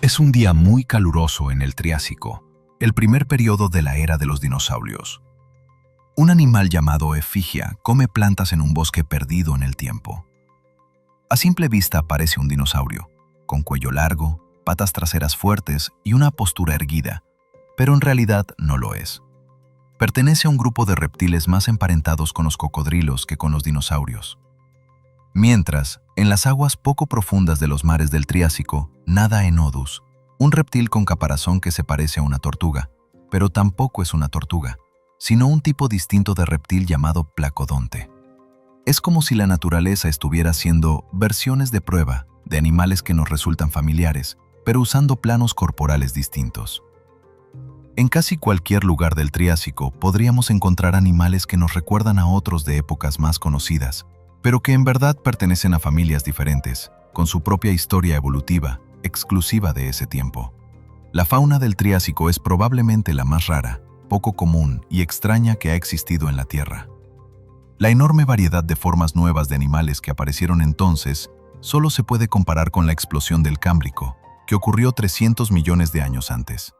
Es un día muy caluroso en el Triásico, el primer periodo de la era de los dinosaurios. Un animal llamado efigia come plantas en un bosque perdido en el tiempo. A simple vista parece un dinosaurio, con cuello largo, patas traseras fuertes y una postura erguida, pero en realidad no lo es. Pertenece a un grupo de reptiles más emparentados con los cocodrilos que con los dinosaurios. Mientras, en las aguas poco profundas de los mares del Triásico, nada Enodus, un reptil con caparazón que se parece a una tortuga, pero tampoco es una tortuga, sino un tipo distinto de reptil llamado placodonte. Es como si la naturaleza estuviera haciendo versiones de prueba de animales que nos resultan familiares, pero usando planos corporales distintos. En casi cualquier lugar del Triásico podríamos encontrar animales que nos recuerdan a otros de épocas más conocidas, pero que en verdad pertenecen a familias diferentes, con su propia historia evolutiva, exclusiva de ese tiempo. La fauna del Triásico es probablemente la más rara, poco común y extraña que ha existido en la Tierra. La enorme variedad de formas nuevas de animales que aparecieron entonces solo se puede comparar con la explosión del Cámbrico, que ocurrió 300 millones de años antes.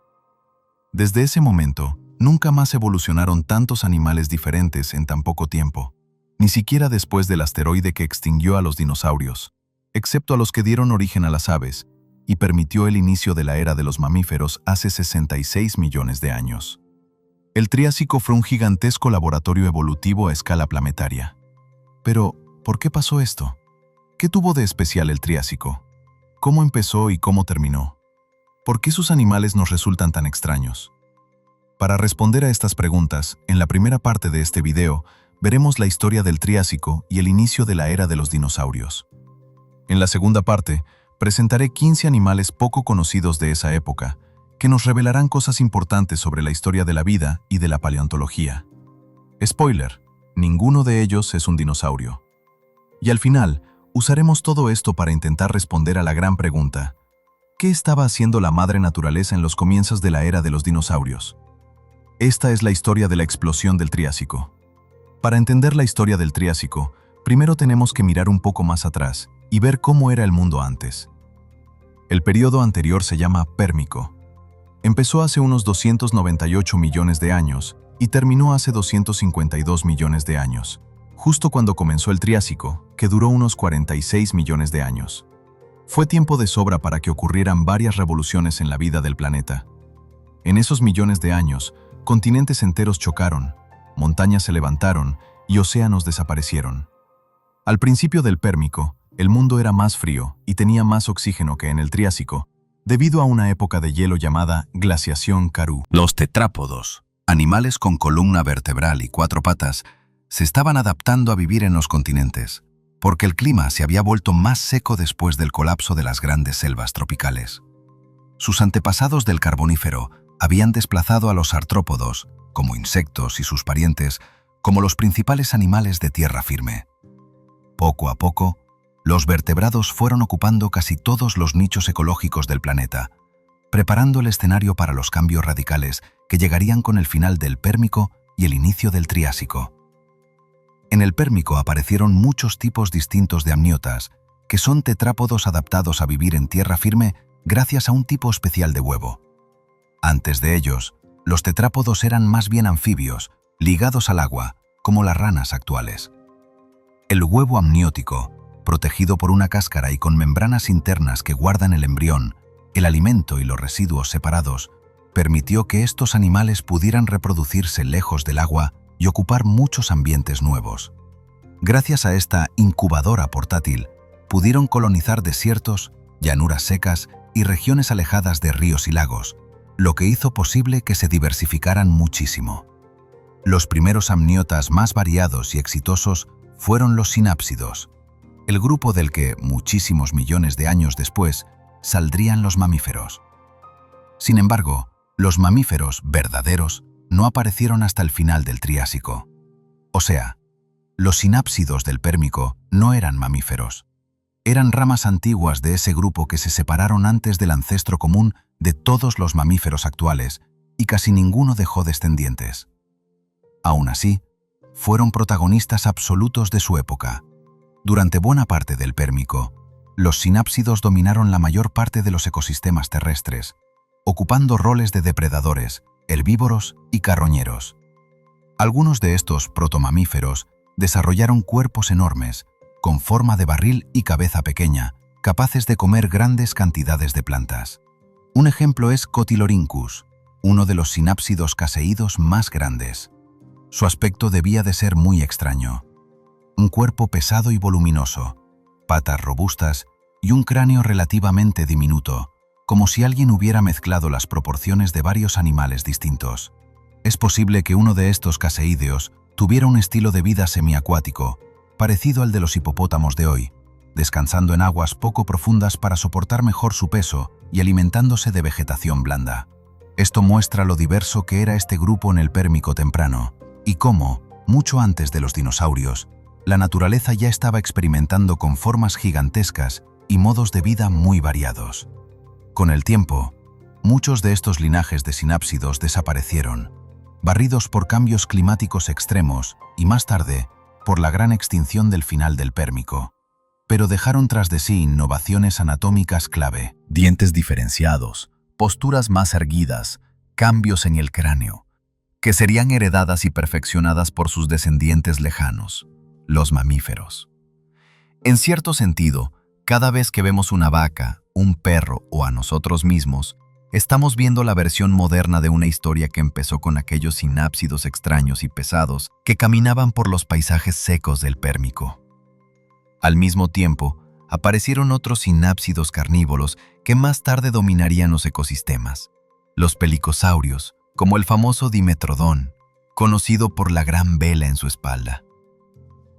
Desde ese momento, nunca más evolucionaron tantos animales diferentes en tan poco tiempo, ni siquiera después del asteroide que extinguió a los dinosaurios, excepto a los que dieron origen a las aves y permitió el inicio de la era de los mamíferos hace 66 millones de años. El Triásico fue un gigantesco laboratorio evolutivo a escala planetaria. Pero, ¿por qué pasó esto? ¿Qué tuvo de especial el Triásico? ¿Cómo empezó y cómo terminó? ¿Por qué sus animales nos resultan tan extraños? Para responder a estas preguntas, en la primera parte de este video, veremos la historia del Triásico y el inicio de la era de los dinosaurios. En la segunda parte, presentaré 15 animales poco conocidos de esa época, que nos revelarán cosas importantes sobre la historia de la vida y de la paleontología. Spoiler, ninguno de ellos es un dinosaurio. Y al final, usaremos todo esto para intentar responder a la gran pregunta: ¿qué estaba haciendo la madre naturaleza en los comienzos de la era de los dinosaurios? Esta es la historia de la explosión del Triásico. Para entender la historia del Triásico, primero tenemos que mirar un poco más atrás y ver cómo era el mundo antes. El periodo anterior se llama Pérmico. Empezó hace unos 298 millones de años y terminó hace 252 millones de años, justo cuando comenzó el Triásico, que duró unos 46 millones de años. Fue tiempo de sobra para que ocurrieran varias revoluciones en la vida del planeta. En esos millones de años, continentes enteros chocaron, montañas se levantaron y océanos desaparecieron. Al principio del Pérmico, el mundo era más frío y tenía más oxígeno que en el Triásico, debido a una época de hielo llamada glaciación Karoo. Los tetrápodos, animales con columna vertebral y 4 patas, se estaban adaptando a vivir en los continentes, porque el clima se había vuelto más seco después del colapso de las grandes selvas tropicales. Sus antepasados del Carbonífero habían desplazado a los artrópodos, como insectos y sus parientes, como los principales animales de tierra firme. Poco a poco, los vertebrados fueron ocupando casi todos los nichos ecológicos del planeta, preparando el escenario para los cambios radicales que llegarían con el final del Pérmico y el inicio del Triásico. En el Pérmico aparecieron muchos tipos distintos de amniotas, que son tetrápodos adaptados a vivir en tierra firme gracias a un tipo especial de huevo. Antes de ellos, los tetrápodos eran más bien anfibios, ligados al agua, como las ranas actuales. El huevo amniótico, protegido por una cáscara y con membranas internas que guardan el embrión, el alimento y los residuos separados, permitió que estos animales pudieran reproducirse lejos del agua y ocupar muchos ambientes nuevos. Gracias a esta incubadora portátil, pudieron colonizar desiertos, llanuras secas y regiones alejadas de ríos y lagos, lo que hizo posible que se diversificaran muchísimo. Los primeros amniotas más variados y exitosos fueron los sinápsidos, el grupo del que, muchísimos millones de años después, saldrían los mamíferos. Sin embargo, los mamíferos verdaderos no aparecieron hasta el final del Triásico. O sea, los sinápsidos del Pérmico no eran mamíferos. Eran ramas antiguas de ese grupo que se separaron antes del ancestro común de todos los mamíferos actuales y casi ninguno dejó descendientes. Aún así, fueron protagonistas absolutos de su época. Durante buena parte del Pérmico, los sinápsidos dominaron la mayor parte de los ecosistemas terrestres, ocupando roles de depredadores, herbívoros y carroñeros. Algunos de estos protomamíferos desarrollaron cuerpos enormes, con forma de barril y cabeza pequeña, capaces de comer grandes cantidades de plantas. Un ejemplo es Cotylorhynchus, uno de los sinápsidos caseídos más grandes. Su aspecto debía de ser muy extraño. Un cuerpo pesado y voluminoso, patas robustas y un cráneo relativamente diminuto, como si alguien hubiera mezclado las proporciones de varios animales distintos. Es posible que uno de estos caseídeos tuviera un estilo de vida semiacuático, parecido al de los hipopótamos de hoy, descansando en aguas poco profundas para soportar mejor su peso y alimentándose de vegetación blanda. Esto muestra lo diverso que era este grupo en el Pérmico temprano, y cómo, mucho antes de los dinosaurios, la naturaleza ya estaba experimentando con formas gigantescas y modos de vida muy variados. Con el tiempo, muchos de estos linajes de sinápsidos desaparecieron, barridos por cambios climáticos extremos y más tarde por la gran extinción del final del Pérmico, pero dejaron tras de sí innovaciones anatómicas clave. Dientes diferenciados, posturas más erguidas, cambios en el cráneo, que serían heredadas y perfeccionadas por sus descendientes lejanos, los mamíferos. En cierto sentido, cada vez que vemos una vaca, un perro o a nosotros mismos, estamos viendo la versión moderna de una historia que empezó con aquellos sinápsidos extraños y pesados que caminaban por los paisajes secos del Pérmico. Al mismo tiempo, aparecieron otros sinápsidos carnívoros que más tarde dominarían los ecosistemas. Los pelicosaurios, como el famoso Dimetrodón, conocido por la gran vela en su espalda.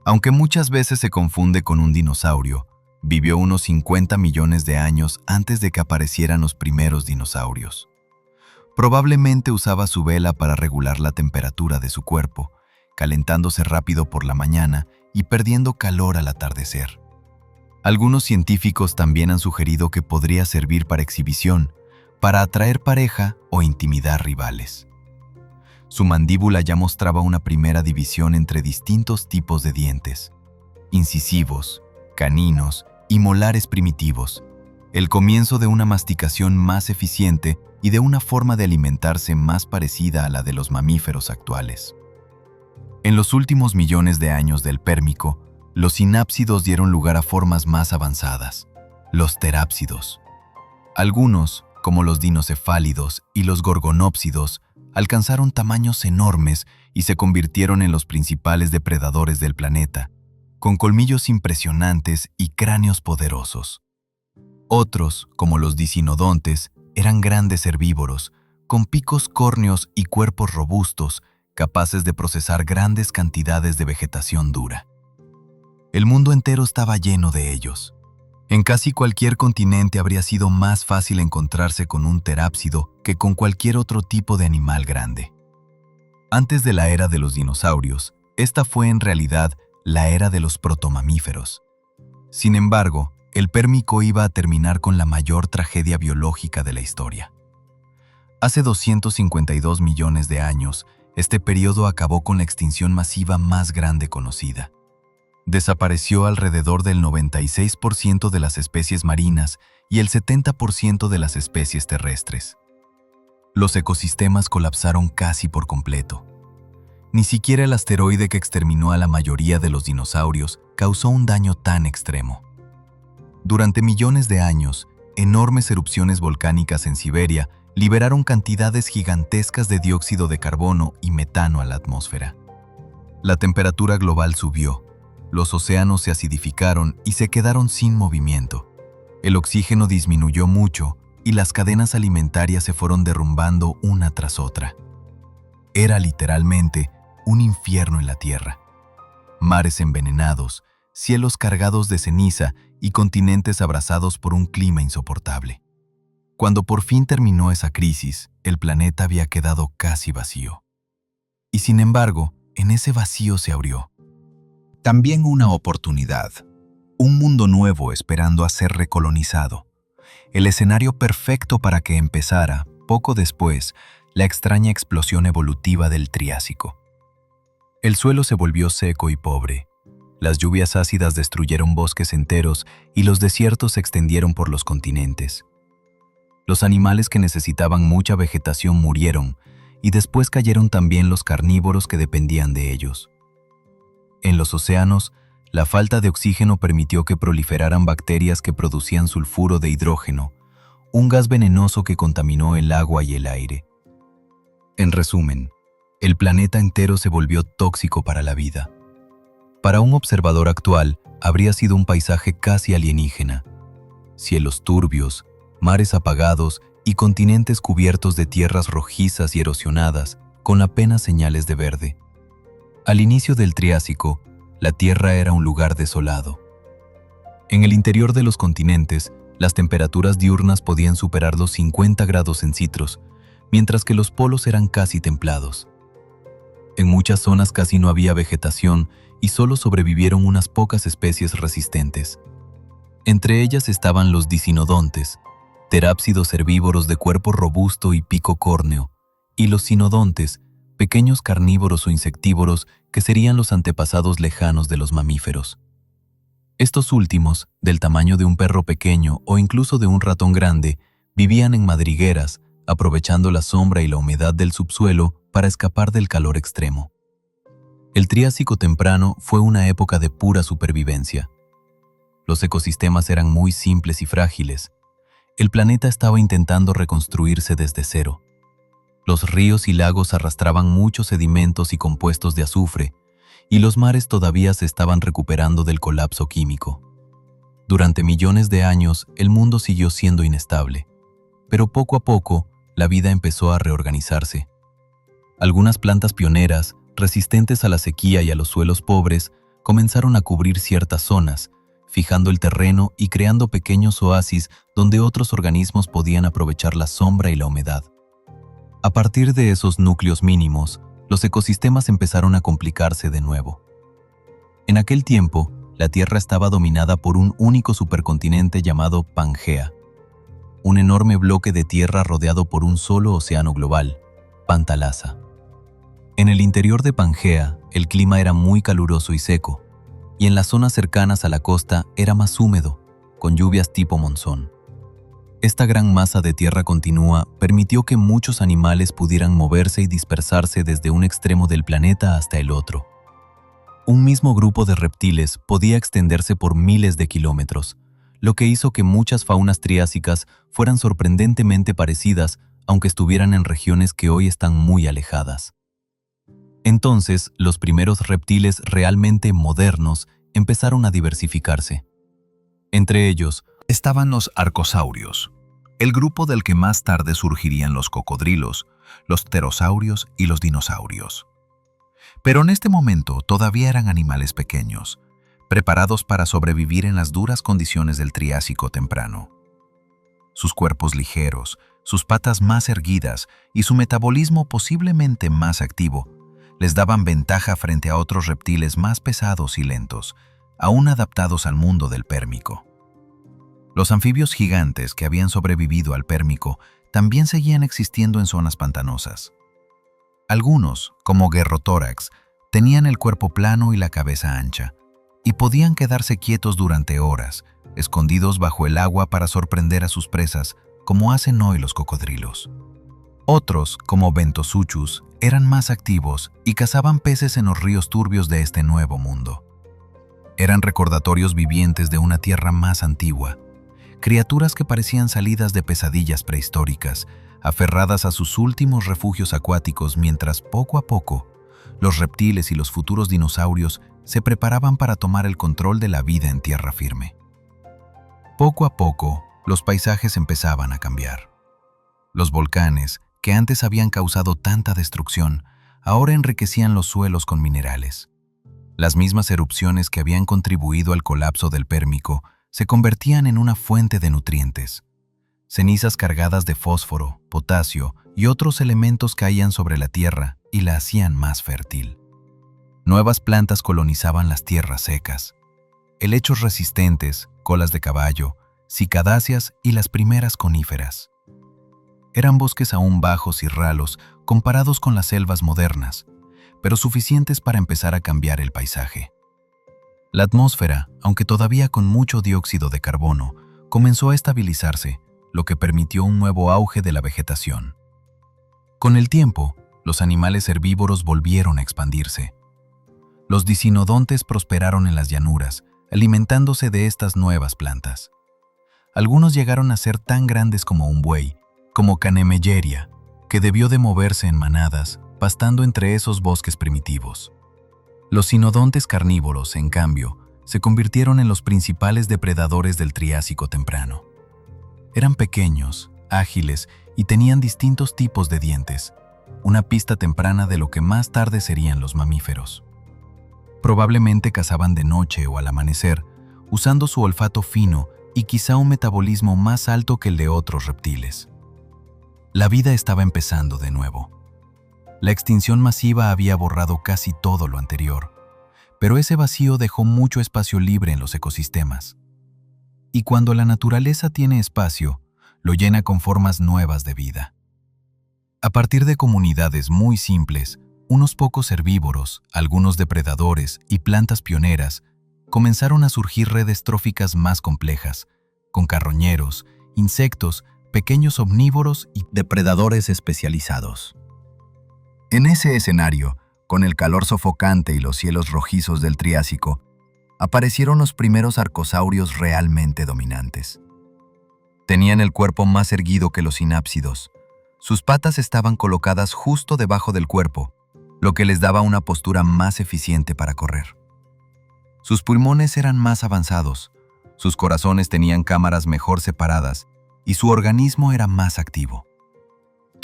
Aunque muchas veces se confunde con un dinosaurio, vivió unos 50 millones de años antes de que aparecieran los primeros dinosaurios. Probablemente usaba su vela para regular la temperatura de su cuerpo, calentándose rápido por la mañana y perdiendo calor al atardecer. Algunos científicos también han sugerido que podría servir para exhibición, para atraer pareja o intimidar rivales. Su mandíbula ya mostraba una primera división entre distintos tipos de dientes, incisivos, caninos y molares primitivos, el comienzo de una masticación más eficiente y de una forma de alimentarse más parecida a la de los mamíferos actuales. En los últimos millones de años del Pérmico, los sinápsidos dieron lugar a formas más avanzadas, los terápsidos. Algunos, como los dinocefálidos y los gorgonópsidos, alcanzaron tamaños enormes y se convirtieron en los principales depredadores del planeta, con colmillos impresionantes y cráneos poderosos. Otros, como los dicinodontes, eran grandes herbívoros, con picos córneos y cuerpos robustos, capaces de procesar grandes cantidades de vegetación dura. El mundo entero estaba lleno de ellos. En casi cualquier continente habría sido más fácil encontrarse con un terápsido que con cualquier otro tipo de animal grande. Antes de la era de los dinosaurios, esta fue en realidad la era de los protomamíferos. Sin embargo, el Pérmico iba a terminar con la mayor tragedia biológica de la historia. Hace 252 millones de años, este periodo acabó con la extinción masiva más grande conocida. Desapareció alrededor del 96% de las especies marinas y el 70% de las especies terrestres. Los ecosistemas colapsaron casi por completo. Ni siquiera el asteroide que exterminó a la mayoría de los dinosaurios causó un daño tan extremo. Durante millones de años, enormes erupciones volcánicas en Siberia liberaron cantidades gigantescas de dióxido de carbono y metano a la atmósfera. La temperatura global subió, los océanos se acidificaron y se quedaron sin movimiento. El oxígeno disminuyó mucho y las cadenas alimentarias se fueron derrumbando una tras otra. Era literalmente un infierno en la Tierra. Mares envenenados, cielos cargados de ceniza y continentes abrasados por un clima insoportable. Cuando por fin terminó esa crisis, el planeta había quedado casi vacío. Y sin embargo, en ese vacío se abrió también una oportunidad, un mundo nuevo esperando a ser recolonizado, el escenario perfecto para que empezara, poco después, la extraña explosión evolutiva del Triásico. El suelo se volvió seco y pobre. Las lluvias ácidas destruyeron bosques enteros y los desiertos se extendieron por los continentes. Los animales que necesitaban mucha vegetación murieron, y después cayeron también los carnívoros que dependían de ellos. En los océanos, la falta de oxígeno permitió que proliferaran bacterias que producían sulfuro de hidrógeno, un gas venenoso que contaminó el agua y el aire. En resumen, el planeta entero se volvió tóxico para la vida. Para un observador actual, habría sido un paisaje casi alienígena. Cielos turbios, mares apagados y continentes cubiertos de tierras rojizas y erosionadas, con apenas señales de verde. Al inicio del Triásico, la Tierra era un lugar desolado. En el interior de los continentes, las temperaturas diurnas podían superar los 50 grados centígrados, mientras que los polos eran casi templados. En muchas zonas casi no había vegetación y solo sobrevivieron unas pocas especies resistentes. Entre ellas estaban los dicinodontes, terápsidos herbívoros de cuerpo robusto y pico córneo, y los cinodontes, pequeños carnívoros o insectívoros que serían los antepasados lejanos de los mamíferos. Estos últimos, del tamaño de un perro pequeño o incluso de un ratón grande, vivían en madrigueras, aprovechando la sombra y la humedad del subsuelo para escapar del calor extremo. El Triásico temprano fue una época de pura supervivencia. Los ecosistemas eran muy simples y frágiles. El planeta estaba intentando reconstruirse desde cero. Los ríos y lagos arrastraban muchos sedimentos y compuestos de azufre, y los mares todavía se estaban recuperando del colapso químico. Durante millones de años, el mundo siguió siendo inestable, pero poco a poco, la vida empezó a reorganizarse. Algunas plantas pioneras, resistentes a la sequía y a los suelos pobres, comenzaron a cubrir ciertas zonas, fijando el terreno y creando pequeños oasis donde otros organismos podían aprovechar la sombra y la humedad. A partir de esos núcleos mínimos, los ecosistemas empezaron a complicarse de nuevo. En aquel tiempo, la Tierra estaba dominada por un único supercontinente llamado Pangea, un enorme bloque de tierra rodeado por un solo océano global, Pantalasa. En el interior de Pangea, el clima era muy caluroso y seco, y en las zonas cercanas a la costa era más húmedo, con lluvias tipo monzón. Esta gran masa de tierra continua permitió que muchos animales pudieran moverse y dispersarse desde un extremo del planeta hasta el otro. Un mismo grupo de reptiles podía extenderse por miles de kilómetros, lo que hizo que muchas faunas triásicas fueran sorprendentemente parecidas, aunque estuvieran en regiones que hoy están muy alejadas. Entonces, los primeros reptiles realmente modernos empezaron a diversificarse. Entre ellos, estaban los arcosaurios, el grupo del que más tarde surgirían los cocodrilos, los pterosaurios y los dinosaurios. Pero en este momento todavía eran animales pequeños, preparados para sobrevivir en las duras condiciones del Triásico temprano. Sus cuerpos ligeros, sus patas más erguidas y su metabolismo posiblemente más activo les daban ventaja frente a otros reptiles más pesados y lentos, aún adaptados al mundo del Pérmico. Los anfibios gigantes que habían sobrevivido al Pérmico también seguían existiendo en zonas pantanosas. Algunos, como Guerrotórax, tenían el cuerpo plano y la cabeza ancha, y podían quedarse quietos durante horas, escondidos bajo el agua para sorprender a sus presas, como hacen hoy los cocodrilos. Otros, como Ventosuchus, eran más activos y cazaban peces en los ríos turbios de este nuevo mundo. Eran recordatorios vivientes de una tierra más antigua, criaturas que parecían salidas de pesadillas prehistóricas, aferradas a sus últimos refugios acuáticos mientras poco a poco los reptiles y los futuros dinosaurios se preparaban para tomar el control de la vida en tierra firme. Poco a poco, los paisajes empezaban a cambiar. Los volcanes, que antes habían causado tanta destrucción, ahora enriquecían los suelos con minerales. Las mismas erupciones que habían contribuido al colapso del Pérmico se convertían en una fuente de nutrientes. Cenizas cargadas de fósforo, potasio y otros elementos caían sobre la tierra y la hacían más fértil. Nuevas plantas colonizaban las tierras secas. Helechos resistentes, colas de caballo, cicadáceas y las primeras coníferas. Eran bosques aún bajos y ralos comparados con las selvas modernas, pero suficientes para empezar a cambiar el paisaje. La atmósfera, aunque todavía con mucho dióxido de carbono, comenzó a estabilizarse, lo que permitió un nuevo auge de la vegetación. Con el tiempo, los animales herbívoros volvieron a expandirse. Los dicinodontes prosperaron en las llanuras, alimentándose de estas nuevas plantas. Algunos llegaron a ser tan grandes como un buey, como Canemelleria, que debió de moverse en manadas, pastando entre esos bosques primitivos. Los cinodontes carnívoros, en cambio, se convirtieron en los principales depredadores del Triásico temprano. Eran pequeños, ágiles y tenían distintos tipos de dientes, una pista temprana de lo que más tarde serían los mamíferos. Probablemente cazaban de noche o al amanecer, usando su olfato fino y quizá un metabolismo más alto que el de otros reptiles. La vida estaba empezando de nuevo. La extinción masiva había borrado casi todo lo anterior, pero ese vacío dejó mucho espacio libre en los ecosistemas. Y cuando la naturaleza tiene espacio, lo llena con formas nuevas de vida. A partir de comunidades muy simples, unos pocos herbívoros, algunos depredadores y plantas pioneras, comenzaron a surgir redes tróficas más complejas, con carroñeros, insectos, pequeños omnívoros y depredadores especializados. En ese escenario, con el calor sofocante y los cielos rojizos del Triásico, aparecieron los primeros arcosaurios realmente dominantes. Tenían el cuerpo más erguido que los sinápsidos. Sus patas estaban colocadas justo debajo del cuerpo, lo que les daba una postura más eficiente para correr. Sus pulmones eran más avanzados, sus corazones tenían cámaras mejor separadas y su organismo era más activo.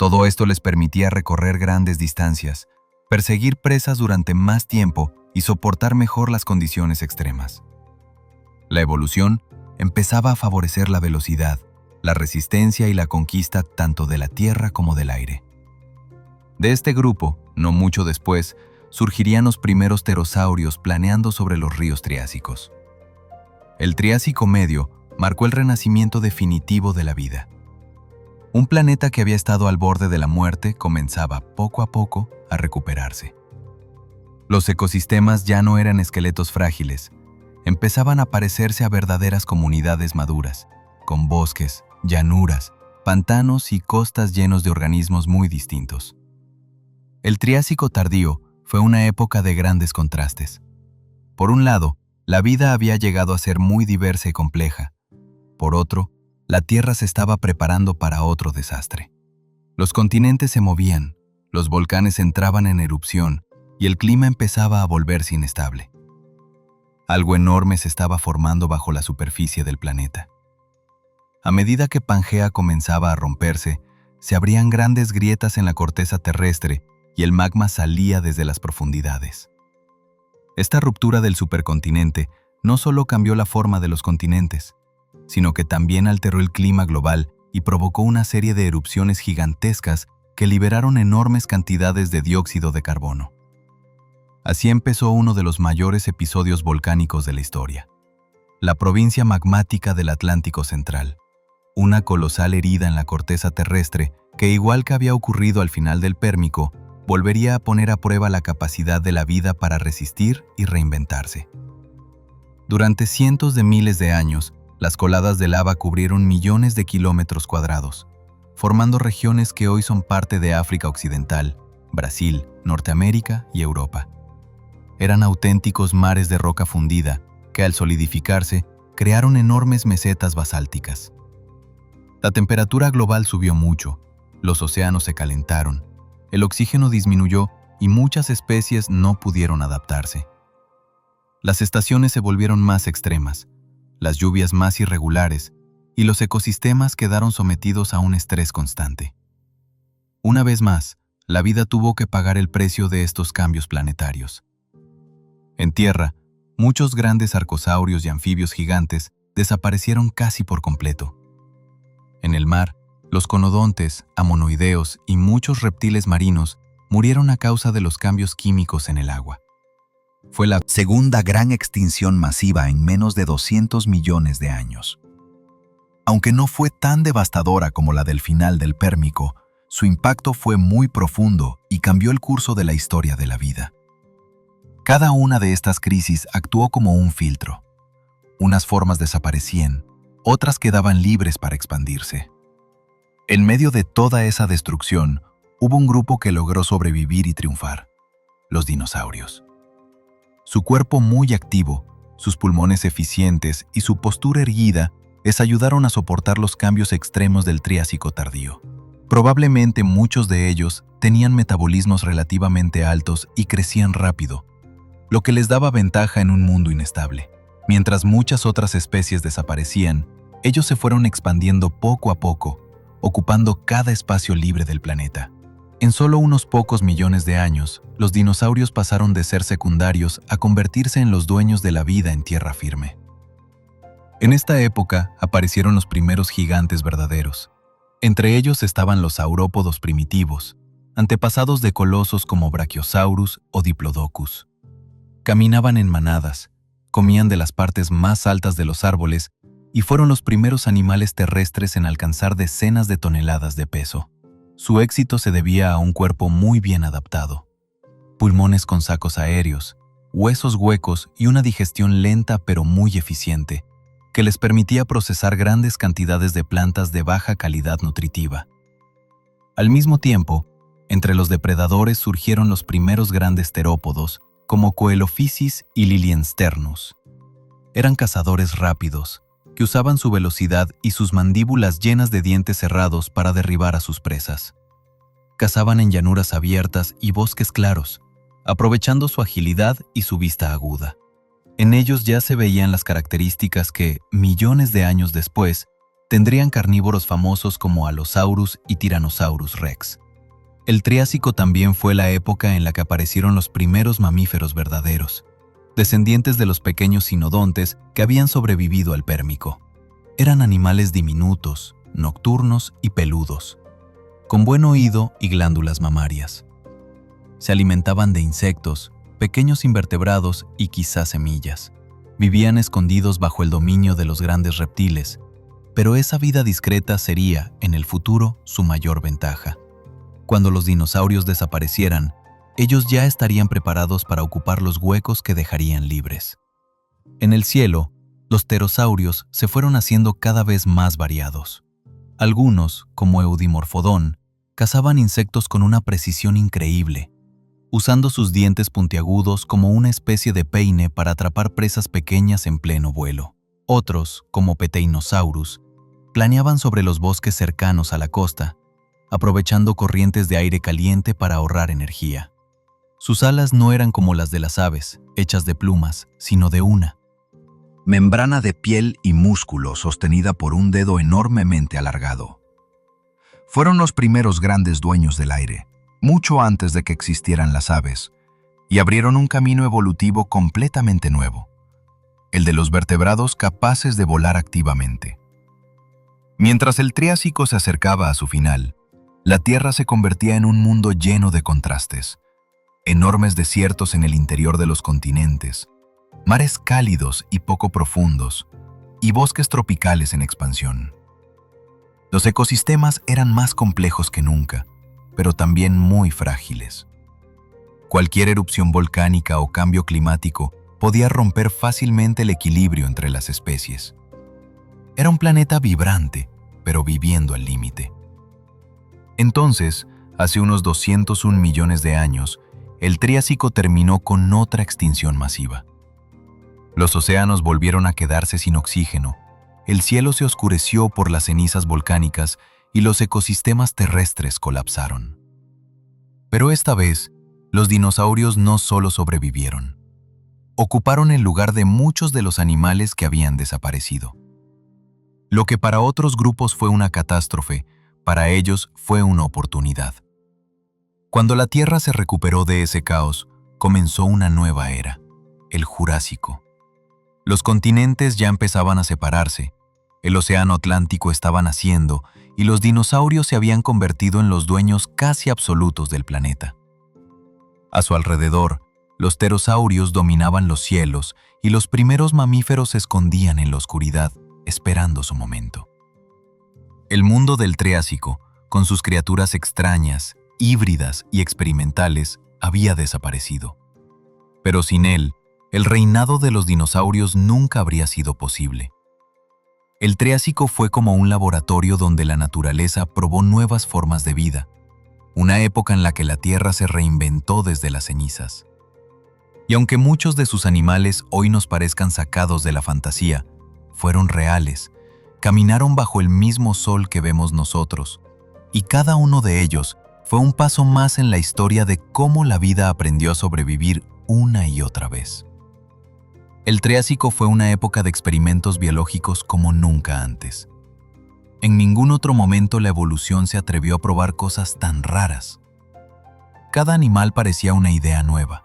Todo esto les permitía recorrer grandes distancias, perseguir presas durante más tiempo y soportar mejor las condiciones extremas. La evolución empezaba a favorecer la velocidad, la resistencia y la conquista tanto de la tierra como del aire. De este grupo, no mucho después, surgirían los primeros pterosaurios planeando sobre los ríos triásicos. El Triásico Medio marcó el renacimiento definitivo de la vida. Un planeta que había estado al borde de la muerte comenzaba poco a poco a recuperarse. Los ecosistemas ya no eran esqueletos frágiles, empezaban a parecerse a verdaderas comunidades maduras, con bosques, llanuras, pantanos y costas llenos de organismos muy distintos. El Triásico tardío fue una época de grandes contrastes. Por un lado, la vida había llegado a ser muy diversa y compleja. Por otro, la Tierra se estaba preparando para otro desastre. Los continentes se movían, los volcanes entraban en erupción y el clima empezaba a volverse inestable. Algo enorme se estaba formando bajo la superficie del planeta. A medida que Pangea comenzaba a romperse, se abrían grandes grietas en la corteza terrestre y el magma salía desde las profundidades. Esta ruptura del supercontinente no solo cambió la forma de los continentes, sino que también alteró el clima global y provocó una serie de erupciones gigantescas que liberaron enormes cantidades de dióxido de carbono. Así empezó uno de los mayores episodios volcánicos de la historia, la provincia magmática del Atlántico Central, una colosal herida en la corteza terrestre que, igual que había ocurrido al final del Pérmico, volvería a poner a prueba la capacidad de la vida para resistir y reinventarse. Durante cientos de miles de años, las coladas de lava cubrieron millones de kilómetros cuadrados, formando regiones que hoy son parte de África Occidental, Brasil, Norteamérica y Europa. Eran auténticos mares de roca fundida que, al solidificarse, crearon enormes mesetas basálticas. La temperatura global subió mucho, los océanos se calentaron, el oxígeno disminuyó y muchas especies no pudieron adaptarse. Las estaciones se volvieron más extremas, las lluvias más irregulares y los ecosistemas quedaron sometidos a un estrés constante. Una vez más, la vida tuvo que pagar el precio de estos cambios planetarios. En tierra, muchos grandes arcosaurios y anfibios gigantes desaparecieron casi por completo. En el mar, los conodontes, amonoideos y muchos reptiles marinos murieron a causa de los cambios químicos en el agua. Fue la segunda gran extinción masiva en menos de 200 millones de años. Aunque no fue tan devastadora como la del final del Pérmico, su impacto fue muy profundo y cambió el curso de la historia de la vida. Cada una de estas crisis actuó como un filtro. Unas formas desaparecían, otras quedaban libres para expandirse. En medio de toda esa destrucción, hubo un grupo que logró sobrevivir y triunfar: los dinosaurios. Su cuerpo muy activo, sus pulmones eficientes y su postura erguida les ayudaron a soportar los cambios extremos del Triásico tardío. Probablemente muchos de ellos tenían metabolismos relativamente altos y crecían rápido, lo que les daba ventaja en un mundo inestable. Mientras muchas otras especies desaparecían, ellos se fueron expandiendo poco a poco, ocupando cada espacio libre del planeta. En solo unos pocos millones de años, los dinosaurios pasaron de ser secundarios a convertirse en los dueños de la vida en tierra firme. En esta época aparecieron los primeros gigantes verdaderos. Entre ellos estaban los saurópodos primitivos, antepasados de colosos como Brachiosaurus o Diplodocus. Caminaban en manadas, comían de las partes más altas de los árboles y fueron los primeros animales terrestres en alcanzar decenas de toneladas de peso. Su éxito se debía a un cuerpo muy bien adaptado, pulmones con sacos aéreos, huesos huecos y una digestión lenta pero muy eficiente, que les permitía procesar grandes cantidades de plantas de baja calidad nutritiva. Al mismo tiempo, entre los depredadores surgieron los primeros grandes terópodos, como Coelophysis y Liliensternus. Eran cazadores rápidos, que usaban su velocidad y sus mandíbulas llenas de dientes cerrados para derribar a sus presas. Cazaban en llanuras abiertas y bosques claros, aprovechando su agilidad y su vista aguda. En ellos ya se veían las características que, millones de años después, tendrían carnívoros famosos como Allosaurus y Tyrannosaurus rex. El Triásico también fue la época en la que aparecieron los primeros mamíferos verdaderos, descendientes de los pequeños sinodontes que habían sobrevivido al Pérmico. Eran animales diminutos, nocturnos y peludos, con buen oído y glándulas mamarias. Se alimentaban de insectos, pequeños invertebrados y quizás semillas. Vivían escondidos bajo el dominio de los grandes reptiles, pero esa vida discreta sería, en el futuro, su mayor ventaja. Cuando los dinosaurios desaparecieran, ellos ya estarían preparados para ocupar los huecos que dejarían libres. En el cielo, los pterosaurios se fueron haciendo cada vez más variados. Algunos, como Eudimorphodon, cazaban insectos con una precisión increíble, usando sus dientes puntiagudos como una especie de peine para atrapar presas pequeñas en pleno vuelo. Otros, como Peteinosaurus, planeaban sobre los bosques cercanos a la costa, aprovechando corrientes de aire caliente para ahorrar energía. Sus alas no eran como las de las aves, hechas de plumas, sino de una membrana de piel y músculo sostenida por un dedo enormemente alargado. Fueron los primeros grandes dueños del aire, mucho antes de que existieran las aves, y abrieron un camino evolutivo completamente nuevo, el de los vertebrados capaces de volar activamente. Mientras el Triásico se acercaba a su final, la Tierra se convertía en un mundo lleno de contrastes. Enormes desiertos en el interior de los continentes, mares cálidos y poco profundos, y bosques tropicales en expansión. Los ecosistemas eran más complejos que nunca, pero también muy frágiles. Cualquier erupción volcánica o cambio climático podía romper fácilmente el equilibrio entre las especies. Era un planeta vibrante, pero viviendo al límite. Entonces, hace unos 201 millones de años, el Triásico terminó con otra extinción masiva. Los océanos volvieron a quedarse sin oxígeno, el cielo se oscureció por las cenizas volcánicas y los ecosistemas terrestres colapsaron. Pero esta vez, los dinosaurios no solo sobrevivieron. Ocuparon el lugar de muchos de los animales que habían desaparecido. Lo que para otros grupos fue una catástrofe, para ellos fue una oportunidad. Cuando la Tierra se recuperó de ese caos, comenzó una nueva era, el Jurásico. Los continentes ya empezaban a separarse, el océano Atlántico estaba naciendo y los dinosaurios se habían convertido en los dueños casi absolutos del planeta. A su alrededor, los pterosaurios dominaban los cielos y los primeros mamíferos se escondían en la oscuridad, esperando su momento. El mundo del Triásico, con sus criaturas extrañas, híbridas y experimentales, había desaparecido. Pero sin él, el reinado de los dinosaurios nunca habría sido posible. El Triásico fue como un laboratorio donde la naturaleza probó nuevas formas de vida, una época en la que la Tierra se reinventó desde las cenizas. Y aunque muchos de sus animales hoy nos parezcan sacados de la fantasía, fueron reales, caminaron bajo el mismo sol que vemos nosotros, y cada uno de ellos fue un paso más en la historia de cómo la vida aprendió a sobrevivir una y otra vez. El Triásico fue una época de experimentos biológicos como nunca antes. En ningún otro momento la evolución se atrevió a probar cosas tan raras. Cada animal parecía una idea nueva,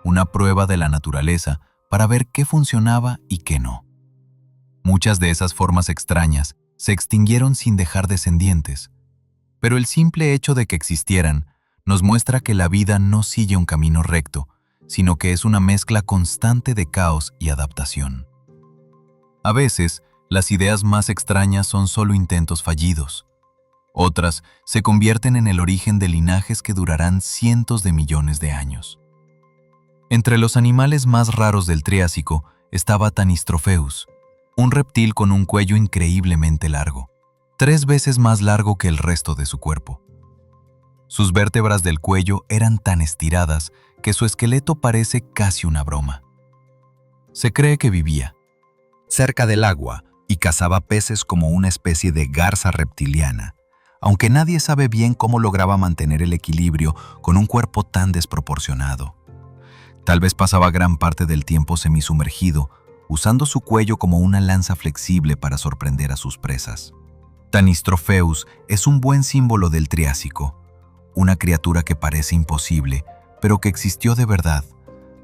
una prueba de la naturaleza para ver qué funcionaba y qué no. Muchas de esas formas extrañas se extinguieron sin dejar descendientes, pero el simple hecho de que existieran nos muestra que la vida no sigue un camino recto, sino que es una mezcla constante de caos y adaptación. A veces, las ideas más extrañas son solo intentos fallidos. Otras se convierten en el origen de linajes que durarán cientos de millones de años. Entre los animales más raros del Triásico estaba Tanystropheus, un reptil con un cuello increíblemente largo, 3 veces más largo que el resto de su cuerpo. Sus vértebras del cuello eran tan estiradas que su esqueleto parece casi una broma. Se cree que vivía cerca del agua y cazaba peces como una especie de garza reptiliana, aunque nadie sabe bien cómo lograba mantener el equilibrio con un cuerpo tan desproporcionado. Tal vez pasaba gran parte del tiempo semisumergido, usando su cuello como una lanza flexible para sorprender a sus presas. Tanystropheus es un buen símbolo del Triásico, una criatura que parece imposible, pero que existió de verdad,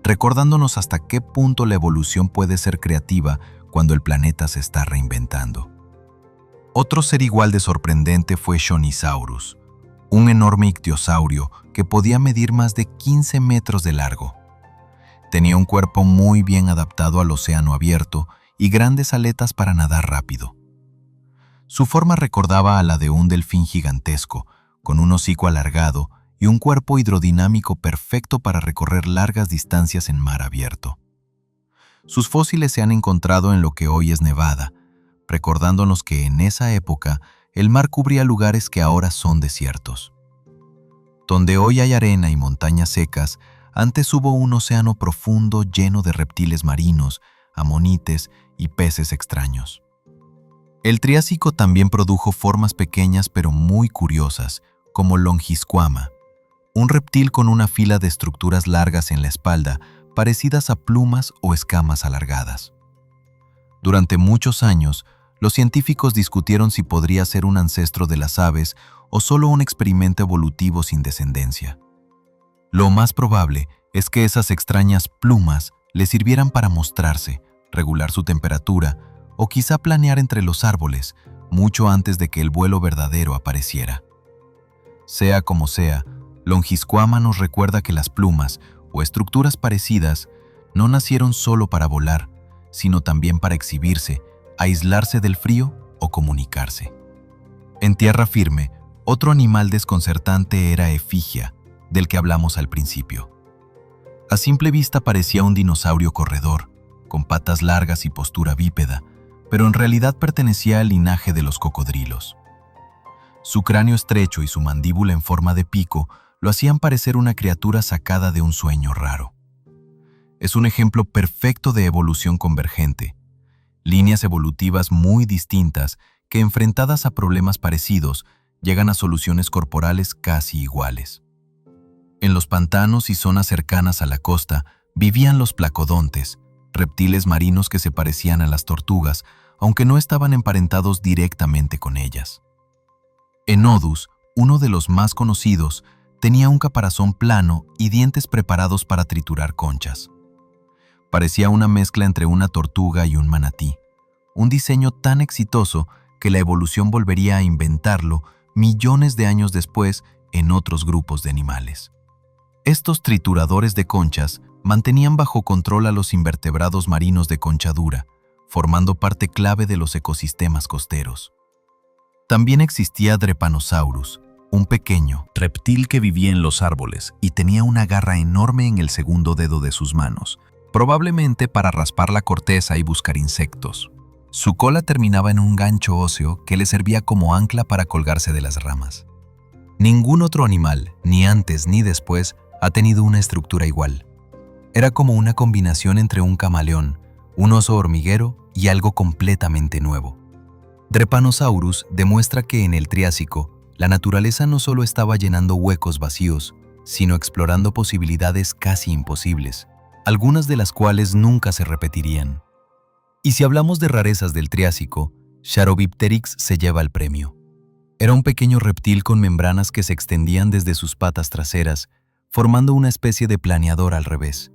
recordándonos hasta qué punto la evolución puede ser creativa cuando el planeta se está reinventando. Otro ser igual de sorprendente fue Shonisaurus, un enorme ictiosaurio que podía medir más de 15 metros de largo. Tenía un cuerpo muy bien adaptado al océano abierto y grandes aletas para nadar rápido. Su forma recordaba a la de un delfín gigantesco, con un hocico alargado y un cuerpo hidrodinámico perfecto para recorrer largas distancias en mar abierto. Sus fósiles se han encontrado en lo que hoy es Nevada, recordándonos que en esa época el mar cubría lugares que ahora son desiertos. Donde hoy hay arena y montañas secas, antes hubo un océano profundo lleno de reptiles marinos, amonites y peces extraños. El Triásico también produjo formas pequeñas pero muy curiosas, como Longisquama, un reptil con una fila de estructuras largas en la espalda, parecidas a plumas o escamas alargadas. Durante muchos años, los científicos discutieron si podría ser un ancestro de las aves o solo un experimento evolutivo sin descendencia. Lo más probable es que esas extrañas plumas le sirvieran para mostrarse, regular su temperatura o quizá planear entre los árboles, mucho antes de que el vuelo verdadero apareciera. Sea como sea, Longisquama nos recuerda que las plumas o estructuras parecidas no nacieron solo para volar, sino también para exhibirse, aislarse del frío o comunicarse. En tierra firme, otro animal desconcertante era Efigia, del que hablamos al principio. A simple vista parecía un dinosaurio corredor, con patas largas y postura bípeda, pero en realidad pertenecía al linaje de los cocodrilos. Su cráneo estrecho y su mandíbula en forma de pico lo hacían parecer una criatura sacada de un sueño raro. Es un ejemplo perfecto de evolución convergente, líneas evolutivas muy distintas que, enfrentadas a problemas parecidos, llegan a soluciones corporales casi iguales. En los pantanos y zonas cercanas a la costa vivían los placodontes, reptiles marinos que se parecían a las tortugas, aunque no estaban emparentados directamente con ellas. Enodus, uno de los más conocidos, tenía un caparazón plano y dientes preparados para triturar conchas. Parecía una mezcla entre una tortuga y un manatí, un diseño tan exitoso que la evolución volvería a inventarlo millones de años después en otros grupos de animales. Estos trituradores de conchas mantenían bajo control a los invertebrados marinos de concha dura, formando parte clave de los ecosistemas costeros. También existía Drepanosaurus, un pequeño reptil que vivía en los árboles y tenía una garra enorme en el segundo dedo de sus manos, probablemente para raspar la corteza y buscar insectos. Su cola terminaba en un gancho óseo que le servía como ancla para colgarse de las ramas. Ningún otro animal, ni antes ni después, ha tenido una estructura igual. Era como una combinación entre un camaleón, un oso hormiguero y algo completamente nuevo. Drepanosaurus demuestra que en el Triásico, la naturaleza no solo estaba llenando huecos vacíos, sino explorando posibilidades casi imposibles, algunas de las cuales nunca se repetirían. Y si hablamos de rarezas del Triásico, Charovipteryx se lleva el premio. Era un pequeño reptil con membranas que se extendían desde sus patas traseras, formando una especie de planeador al revés.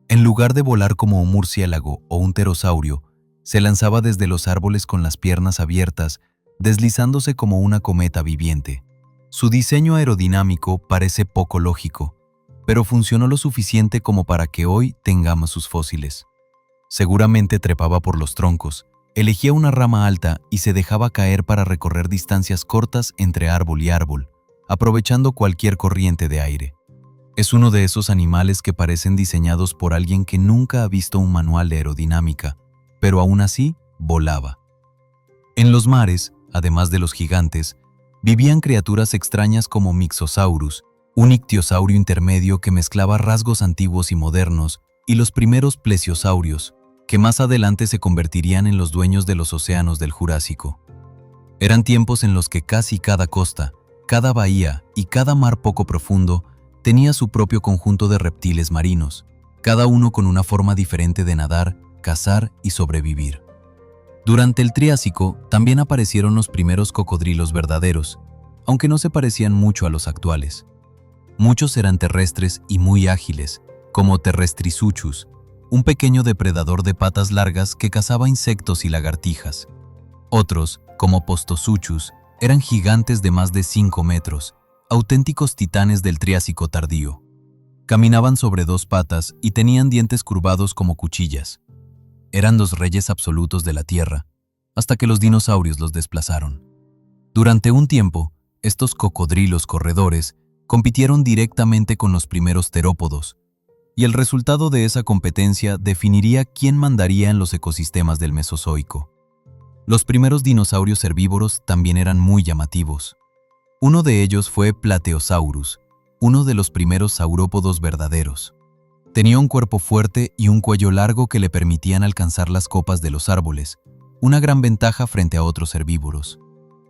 En lugar de volar como un murciélago o un pterosaurio, se lanzaba desde los árboles con las piernas abiertas, deslizándose como una cometa viviente. Su diseño aerodinámico parece poco lógico, pero funcionó lo suficiente como para que hoy tengamos sus fósiles. Seguramente trepaba por los troncos, elegía una rama alta y se dejaba caer para recorrer distancias cortas entre árbol y árbol, aprovechando cualquier corriente de aire. Es uno de esos animales que parecen diseñados por alguien que nunca ha visto un manual de aerodinámica, pero aún así volaba. En los mares, además de los gigantes, vivían criaturas extrañas como Mixosaurus, un ictiosaurio intermedio que mezclaba rasgos antiguos y modernos, y los primeros plesiosaurios, que más adelante se convertirían en los dueños de los océanos del Jurásico. Eran tiempos en los que casi cada costa, cada bahía y cada mar poco profundo tenía su propio conjunto de reptiles marinos, cada uno con una forma diferente de nadar, cazar y sobrevivir. Durante el Triásico también aparecieron los primeros cocodrilos verdaderos, aunque no se parecían mucho a los actuales. Muchos eran terrestres y muy ágiles, como Terrestrisuchus, un pequeño depredador de patas largas que cazaba insectos y lagartijas. Otros, como Postosuchus, eran gigantes de más de 5 metros, auténticos titanes del Triásico tardío. Caminaban sobre 2 patas y tenían dientes curvados como cuchillas. Eran los reyes absolutos de la Tierra, hasta que los dinosaurios los desplazaron. Durante un tiempo, estos cocodrilos corredores compitieron directamente con los primeros terópodos, y el resultado de esa competencia definiría quién mandaría en los ecosistemas del Mesozoico. Los primeros dinosaurios herbívoros también eran muy llamativos. Uno de ellos fue Plateosaurus, uno de los primeros saurópodos verdaderos. Tenía un cuerpo fuerte y un cuello largo que le permitían alcanzar las copas de los árboles, una gran ventaja frente a otros herbívoros.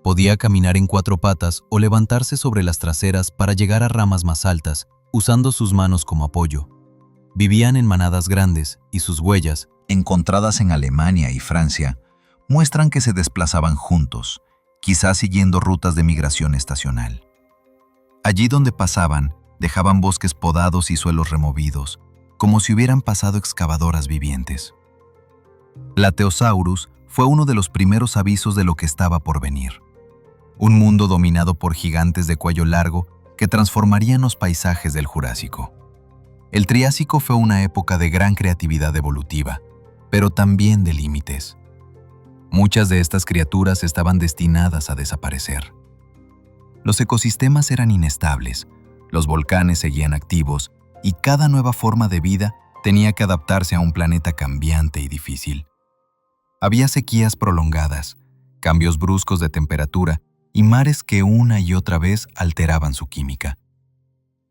Podía caminar en 4 patas o levantarse sobre las traseras para llegar a ramas más altas, usando sus manos como apoyo. Vivían en manadas grandes y sus huellas, encontradas en Alemania y Francia, muestran que se desplazaban juntos, quizás siguiendo rutas de migración estacional. Allí donde pasaban, dejaban bosques podados y suelos removidos, como si hubieran pasado excavadoras vivientes. Plateosaurus fue uno de los primeros avisos de lo que estaba por venir. Un mundo dominado por gigantes de cuello largo que transformarían los paisajes del Jurásico. El Triásico fue una época de gran creatividad evolutiva, pero también de límites. Muchas de estas criaturas estaban destinadas a desaparecer. Los ecosistemas eran inestables, los volcanes seguían activos y cada nueva forma de vida tenía que adaptarse a un planeta cambiante y difícil. Había sequías prolongadas, cambios bruscos de temperatura y mares que una y otra vez alteraban su química.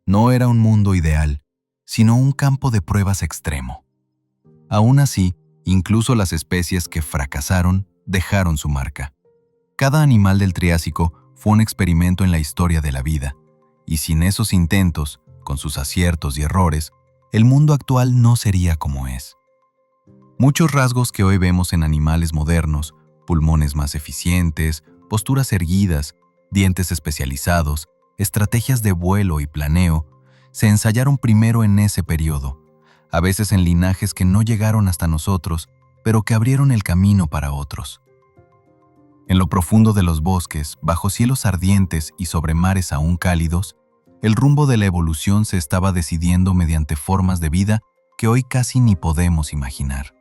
No era un mundo ideal, sino un campo de pruebas extremo. Aún así, incluso las especies que fracasaron dejaron su marca. Cada animal del Triásico fue un experimento en la historia de la vida, y sin esos intentos, con sus aciertos y errores, el mundo actual no sería como es. Muchos rasgos que hoy vemos en animales modernos, pulmones más eficientes, posturas erguidas, dientes especializados, estrategias de vuelo y planeo, se ensayaron primero en ese periodo, a veces en linajes que no llegaron hasta nosotros, pero que abrieron el camino para otros. En lo profundo de los bosques, bajo cielos ardientes y sobre mares aún cálidos, el rumbo de la evolución se estaba decidiendo mediante formas de vida que hoy casi ni podemos imaginar.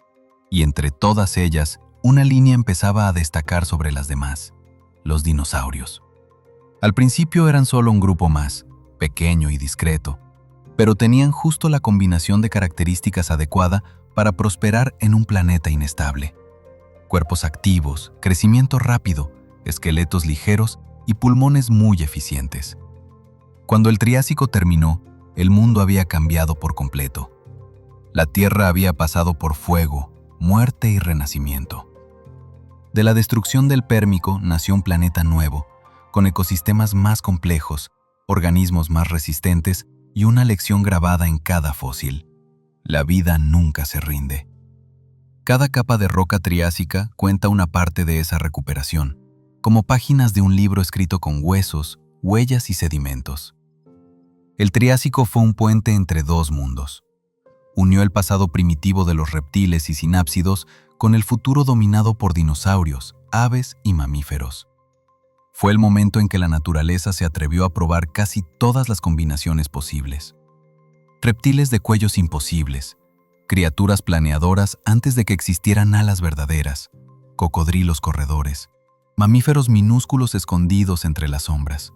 Y entre todas ellas, una línea empezaba a destacar sobre las demás: los dinosaurios. Al principio eran solo un grupo más, pequeño y discreto, pero tenían justo la combinación de características adecuada para prosperar en un planeta inestable. Cuerpos activos, crecimiento rápido, esqueletos ligeros y pulmones muy eficientes. Cuando el Triásico terminó, el mundo había cambiado por completo. La Tierra había pasado por fuego, muerte y renacimiento. De la destrucción del Pérmico nació un planeta nuevo, con ecosistemas más complejos, organismos más resistentes y una lección grabada en cada fósil. La vida nunca se rinde. Cada capa de roca triásica cuenta una parte de esa recuperación, como páginas de un libro escrito con huesos, huellas y sedimentos. El Triásico fue un puente entre dos mundos. Unió el pasado primitivo de los reptiles y sinápsidos con el futuro dominado por dinosaurios, aves y mamíferos. Fue el momento en que la naturaleza se atrevió a probar casi todas las combinaciones posibles. Reptiles de cuellos imposibles, criaturas planeadoras antes de que existieran alas verdaderas, cocodrilos corredores, mamíferos minúsculos escondidos entre las sombras.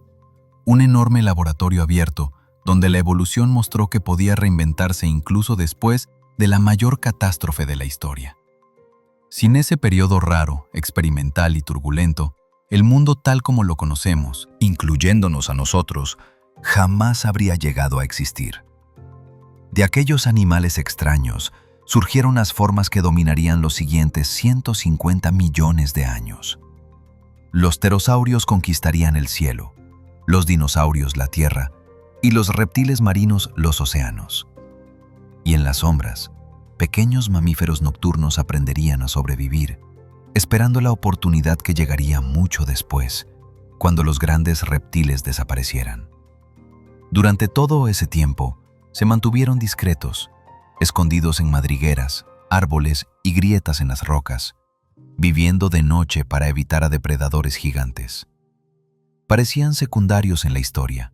Un enorme laboratorio abierto donde la evolución mostró que podía reinventarse incluso después de la mayor catástrofe de la historia. Sin ese periodo raro, experimental y turbulento, el mundo tal como lo conocemos, incluyéndonos a nosotros, jamás habría llegado a existir. De aquellos animales extraños surgieron las formas que dominarían los siguientes 150 millones de años. Los pterosaurios conquistarían el cielo, los dinosaurios la tierra y los reptiles marinos los océanos. Y en las sombras, pequeños mamíferos nocturnos aprenderían a sobrevivir, esperando la oportunidad que llegaría mucho después, cuando los grandes reptiles desaparecieran. Durante todo ese tiempo, se mantuvieron discretos, escondidos en madrigueras, árboles y grietas en las rocas, viviendo de noche para evitar a depredadores gigantes. Parecían secundarios en la historia,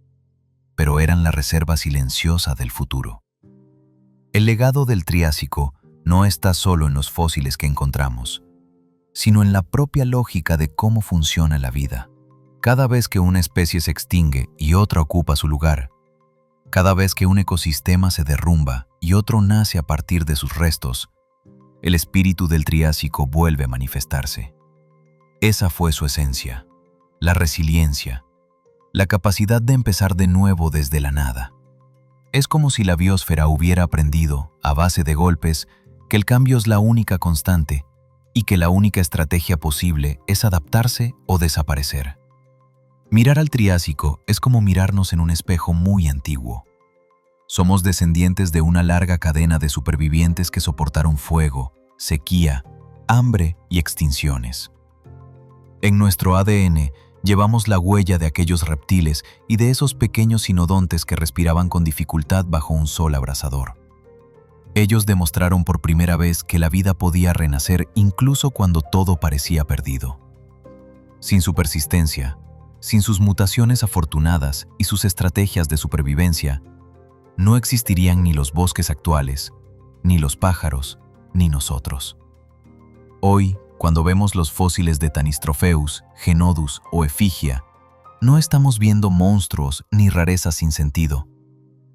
pero eran la reserva silenciosa del futuro. El legado del Triásico no está solo en los fósiles que encontramos, sino en la propia lógica de cómo funciona la vida. Cada vez que una especie se extingue y otra ocupa su lugar, cada vez que un ecosistema se derrumba y otro nace a partir de sus restos, el espíritu del Triásico vuelve a manifestarse. Esa fue su esencia, la resiliencia, la capacidad de empezar de nuevo desde la nada. Es como si la biosfera hubiera aprendido, a base de golpes, que el cambio es la única constante y que la única estrategia posible es adaptarse o desaparecer. Mirar al Triásico es como mirarnos en un espejo muy antiguo. Somos descendientes de una larga cadena de supervivientes que soportaron fuego, sequía, hambre y extinciones. En nuestro ADN llevamos la huella de aquellos reptiles y de esos pequeños sinodontes que respiraban con dificultad bajo un sol abrasador. Ellos demostraron por primera vez que la vida podía renacer incluso cuando todo parecía perdido. Sin su persistencia, sin sus mutaciones afortunadas y sus estrategias de supervivencia, no existirían ni los bosques actuales, ni los pájaros, ni nosotros. Hoy, cuando vemos los fósiles de Tanystropheus, Genodus o Efigia, no estamos viendo monstruos ni rarezas sin sentido,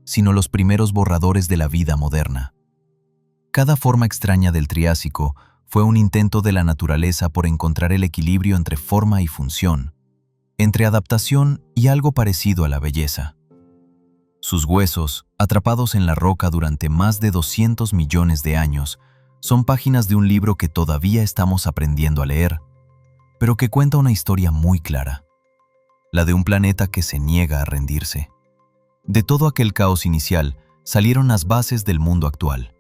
sino los primeros borradores de la vida moderna. Cada forma extraña del Triásico fue un intento de la naturaleza por encontrar el equilibrio entre forma y función, entre adaptación y algo parecido a la belleza. Sus huesos, atrapados en la roca durante más de 200 millones de años, son páginas de un libro que todavía estamos aprendiendo a leer, pero que cuenta una historia muy clara, la de un planeta que se niega a rendirse. De todo aquel caos inicial salieron las bases del mundo actual.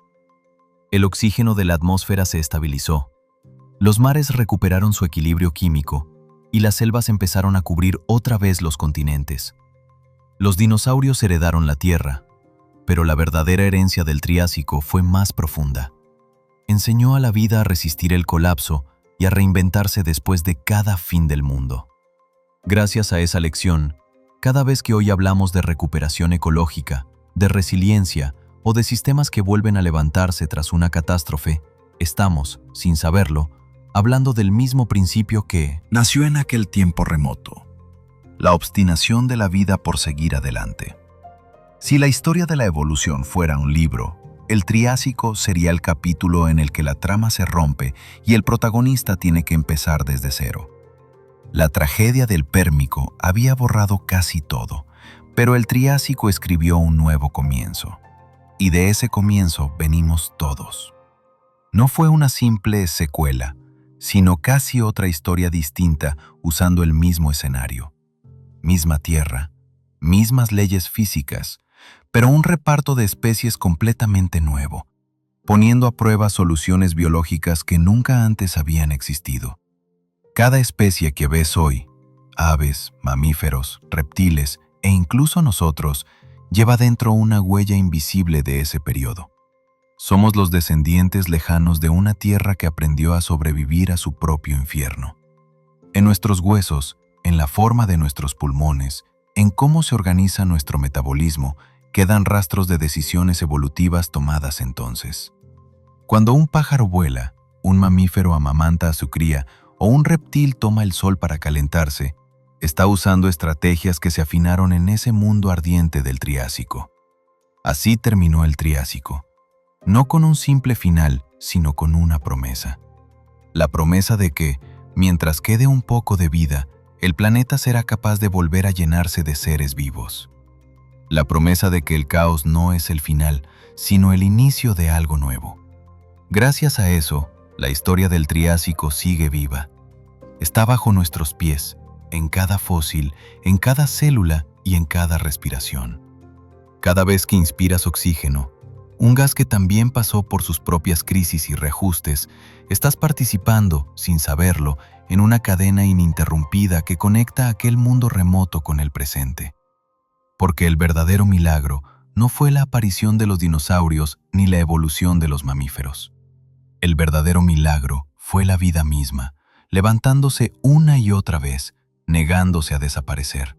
El oxígeno de la atmósfera se estabilizó, los mares recuperaron su equilibrio químico y las selvas empezaron a cubrir otra vez los continentes. Los dinosaurios heredaron la Tierra, pero la verdadera herencia del Triásico fue más profunda. Enseñó a la vida a resistir el colapso y a reinventarse después de cada fin del mundo. Gracias a esa lección, cada vez que hoy hablamos de recuperación ecológica, de resiliencia o de sistemas que vuelven a levantarse tras una catástrofe, estamos, sin saberlo, hablando del mismo principio que nació en aquel tiempo remoto, la obstinación de la vida por seguir adelante. Si la historia de la evolución fuera un libro, el Triásico sería el capítulo en el que la trama se rompe y el protagonista tiene que empezar desde cero. La tragedia del Pérmico había borrado casi todo, pero el Triásico escribió un nuevo comienzo. Y de ese comienzo venimos todos. No fue una simple secuela, sino casi otra historia distinta usando el mismo escenario. Misma tierra, mismas leyes físicas, pero un reparto de especies completamente nuevo, poniendo a prueba soluciones biológicas que nunca antes habían existido. Cada especie que ves hoy, aves, mamíferos, reptiles e incluso nosotros, lleva dentro una huella invisible de ese periodo. Somos los descendientes lejanos de una tierra que aprendió a sobrevivir a su propio infierno. En nuestros huesos, en la forma de nuestros pulmones, en cómo se organiza nuestro metabolismo, quedan rastros de decisiones evolutivas tomadas entonces. Cuando un pájaro vuela, un mamífero amamanta a su cría o un reptil toma el sol para calentarse, está usando estrategias que se afinaron en ese mundo ardiente del Triásico. Así terminó el Triásico, no con un simple final, sino con una promesa. La promesa de que, mientras quede un poco de vida, el planeta será capaz de volver a llenarse de seres vivos. La promesa de que el caos no es el final, sino el inicio de algo nuevo. Gracias a eso, la historia del Triásico sigue viva. Está bajo nuestros pies, en cada fósil, en cada célula y en cada respiración. Cada vez que inspiras oxígeno, un gas que también pasó por sus propias crisis y reajustes, estás participando, sin saberlo, en una cadena ininterrumpida que conecta aquel mundo remoto con el presente. Porque el verdadero milagro no fue la aparición de los dinosaurios ni la evolución de los mamíferos. El verdadero milagro fue la vida misma, levantándose una y otra vez, negándose a desaparecer.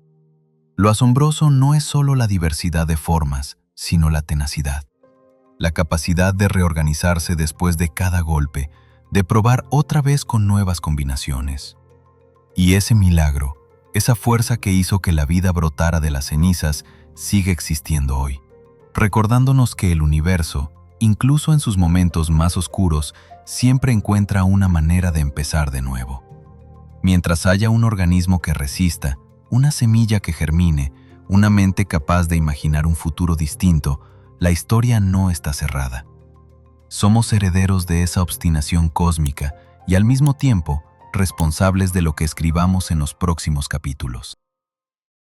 Lo asombroso no es solo la diversidad de formas, sino la tenacidad. La capacidad de reorganizarse después de cada golpe, de probar otra vez con nuevas combinaciones. Y ese milagro, esa fuerza que hizo que la vida brotara de las cenizas, sigue existiendo hoy, recordándonos que el universo, incluso en sus momentos más oscuros, siempre encuentra una manera de empezar de nuevo. Mientras haya un organismo que resista, una semilla que germine, una mente capaz de imaginar un futuro distinto, la historia no está cerrada. Somos herederos de esa obstinación cósmica y al mismo tiempo responsables de lo que escribamos en los próximos capítulos.